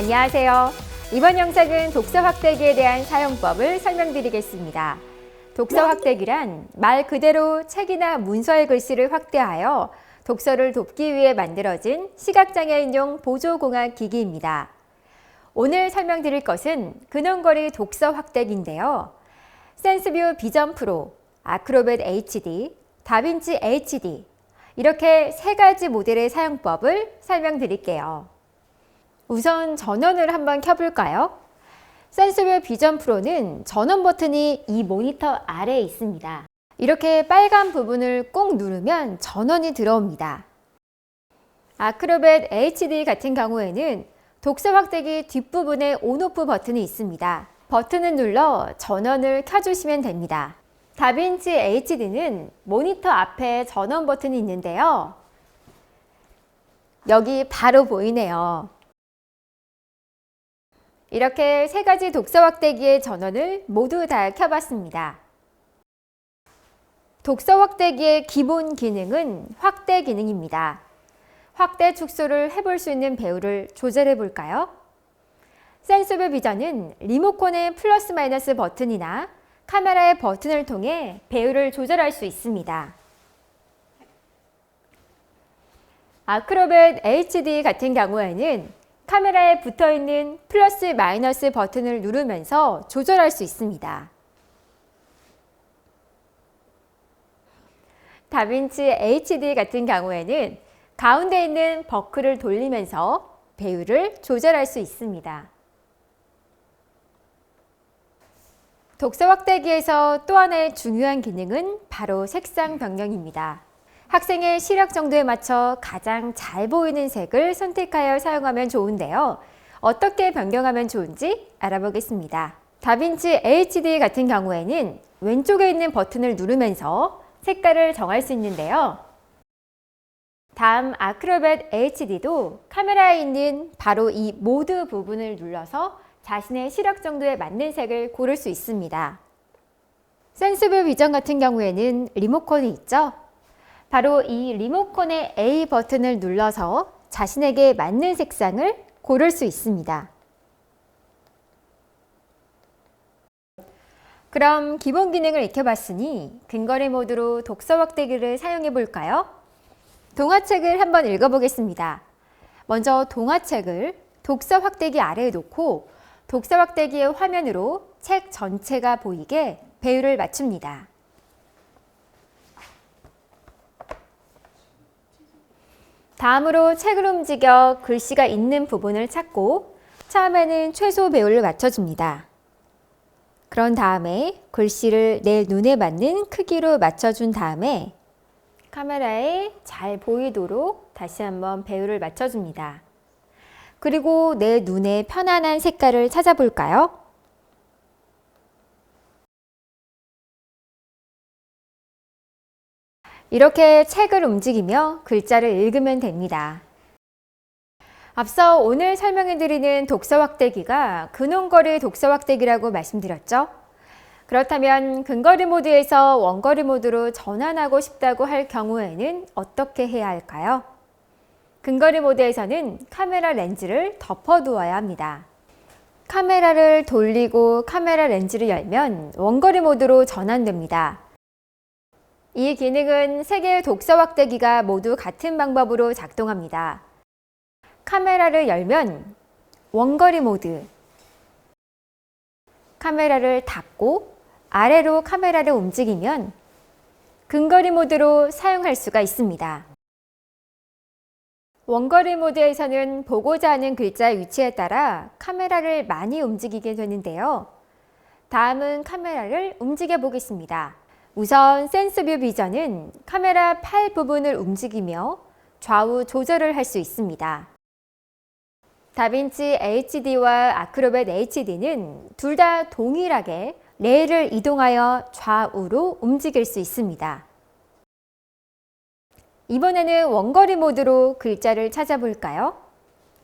안녕하세요. 이번 영상은 독서 확대기에 대한 사용법을 설명드리겠습니다. 독서 확대기란 말 그대로 책이나 문서의 글씨를 확대하여 독서를 돕기 위해 만들어진 시각장애인용 보조공학 기기입니다. 오늘 설명드릴 것은 근원거리 독서 확대기인데요. 센스뷰 비전 프로, 아크로벳 HD, 다빈치 HD 이렇게 세 가지 모델의 사용법을 설명드릴게요. 우선 전원을 한번 켜볼까요? 센스뷰 비전 프로는 전원 버튼이 이 모니터 아래에 있습니다. 이렇게 빨간 부분을 꼭 누르면 전원이 들어옵니다. 아크로벳 HD 같은 경우에는 독서 확대기 뒷부분에 온오프 버튼이 있습니다. 버튼을 눌러 전원을 켜주시면 됩니다. 다빈치 HD는 모니터 앞에 전원 버튼이 있는데요. 여기 바로 보이네요. 이렇게 세 가지 독서 확대기의 전원을 모두 다 켜봤습니다. 독서 확대기의 기본 기능은 확대 기능입니다. 확대 축소를 해볼 수 있는 배우를 조절해 볼까요? 센스뷰 비전은 리모컨의 플러스 마이너스 버튼이나 카메라의 버튼을 통해 배우를 조절할 수 있습니다. 아크로벳 HD 같은 경우에는 카메라에 붙어있는 플러스 마이너스 버튼을 누르면서 조절할 수 있습니다. 다빈치 HD 같은 경우에는 가운데 있는 버클을 돌리면서 배우를 조절할 수 있습니다. 독서 확대기에서 또 하나의 중요한 기능은 바로 색상 변경입니다. 학생의 시력 정도에 맞춰 가장 잘 보이는 색을 선택하여 사용하면 좋은데요. 어떻게 변경하면 좋은지 알아보겠습니다. 다빈치 HD 같은 경우에는 왼쪽에 있는 버튼을 누르면서 색깔을 정할 수 있는데요. 다음 아크로벳 HD도 카메라에 있는 바로 이 모드 부분을 눌러서 자신의 시력 정도에 맞는 색을 고를 수 있습니다. 센스뷰 비전 같은 경우에는 리모컨이 있죠? 바로 이 리모컨의 A 버튼을 눌러서 자신에게 맞는 색상을 고를 수 있습니다. 그럼 기본 기능을 익혀봤으니 근거리 모드로 독서 확대기를 사용해 볼까요? 동화책을 한번 읽어보겠습니다. 먼저 동화책을 독서 확대기 아래에 놓고 독서 확대기의 화면으로 책 전체가 보이게 배우를 맞춥니다. 다음으로 책을 움직여 글씨가 있는 부분을 찾고 처음에는 최소 배우를 맞춰줍니다. 그런 다음에 글씨를 내 눈에 맞는 크기로 맞춰준 다음에 카메라에 잘 보이도록 다시 한번 배우를 맞춰줍니다. 그리고 내 눈에 편안한 색깔을 찾아볼까요? 이렇게 책을 움직이며 글자를 읽으면 됩니다. 앞서 오늘 설명해드리는 독서 확대기가 근원거리 독서 확대기라고 말씀드렸죠? 그렇다면 근거리 모드에서 원거리 모드로 전환하고 싶다고 할 경우에는 어떻게 해야 할까요? 근거리 모드에서는 카메라 렌즈를 덮어두어야 합니다. 카메라를 돌리고 카메라 렌즈를 열면 원거리 모드로 전환됩니다. 이 기능은 세 개의 독서 확대기가 모두 같은 방법으로 작동합니다. 카메라를 열면 원거리 모드, 카메라를 닫고 아래로 카메라를 움직이면 근거리 모드로 사용할 수가 있습니다. 원거리 모드에서는 보고자 하는 글자의 위치에 따라 카메라를 많이 움직이게 되는데요. 다음은 카메라를 움직여 보겠습니다. 우선 센스뷰 비전은 카메라 팔 부분을 움직이며 좌우 조절을 할 수 있습니다. 다빈치 HD와 아크로벳 HD는 둘 다 동일하게 레일을 이동하여 좌우로 움직일 수 있습니다. 이번에는 원거리 모드로 글자를 찾아볼까요?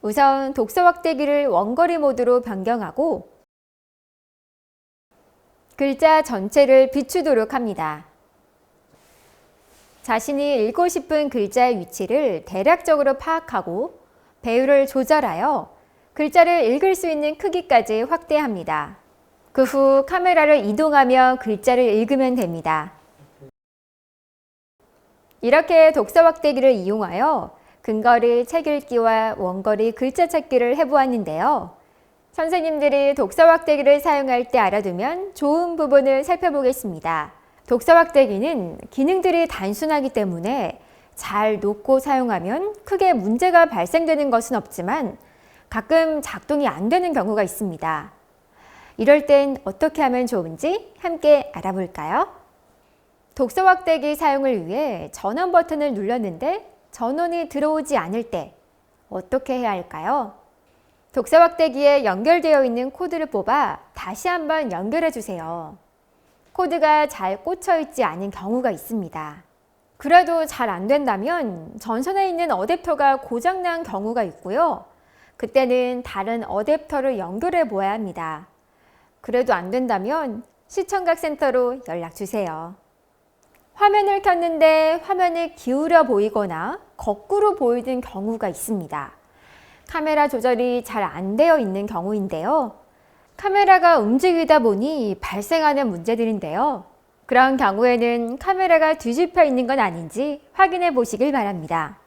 우선 독서 확대기를 원거리 모드로 변경하고 글자 전체를 비추도록 합니다. 자신이 읽고 싶은 글자의 위치를 대략적으로 파악하고 배우를 조절하여 글자를 읽을 수 있는 크기까지 확대합니다. 그 후 카메라를 이동하며 글자를 읽으면 됩니다. 이렇게 독서 확대기를 이용하여 근거리 책 읽기와 원거리 글자 찾기를 해보았는데요. 선생님들이 독서 확대기를 사용할 때 알아두면 좋은 부분을 살펴보겠습니다. 독서 확대기는 기능들이 단순하기 때문에 잘 놓고 사용하면 크게 문제가 발생되는 것은 없지만 가끔 작동이 안 되는 경우가 있습니다. 이럴 땐 어떻게 하면 좋은지 함께 알아볼까요? 독서 확대기 사용을 위해 전원 버튼을 눌렀는데 전원이 들어오지 않을 때 어떻게 해야 할까요? 독서 확대기에 연결되어 있는 코드를 뽑아 다시 한번 연결해 주세요. 코드가 잘 꽂혀 있지 않은 경우가 있습니다. 그래도 잘 안 된다면 전선에 있는 어댑터가 고장난 경우가 있고요. 그때는 다른 어댑터를 연결해 보아야 합니다. 그래도 안 된다면 시청각 센터로 연락 주세요. 화면을 켰는데 화면이 기울어 보이거나 거꾸로 보이는 경우가 있습니다. 카메라 조절이 잘 안 되어 있는 경우인데요. 카메라가 움직이다 보니 발생하는 문제들인데요. 그런 경우에는 카메라가 뒤집혀 있는 건 아닌지 확인해 보시길 바랍니다.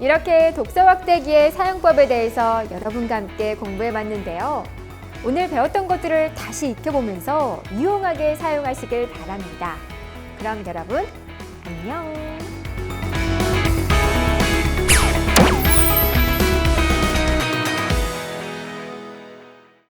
이렇게 독서 확대기의 사용법에 대해서 여러분과 함께 공부해 봤는데요. 오늘 배웠던 것들을 다시 익혀보면서 유용하게 사용하시길 바랍니다. 그럼 여러분, 안녕!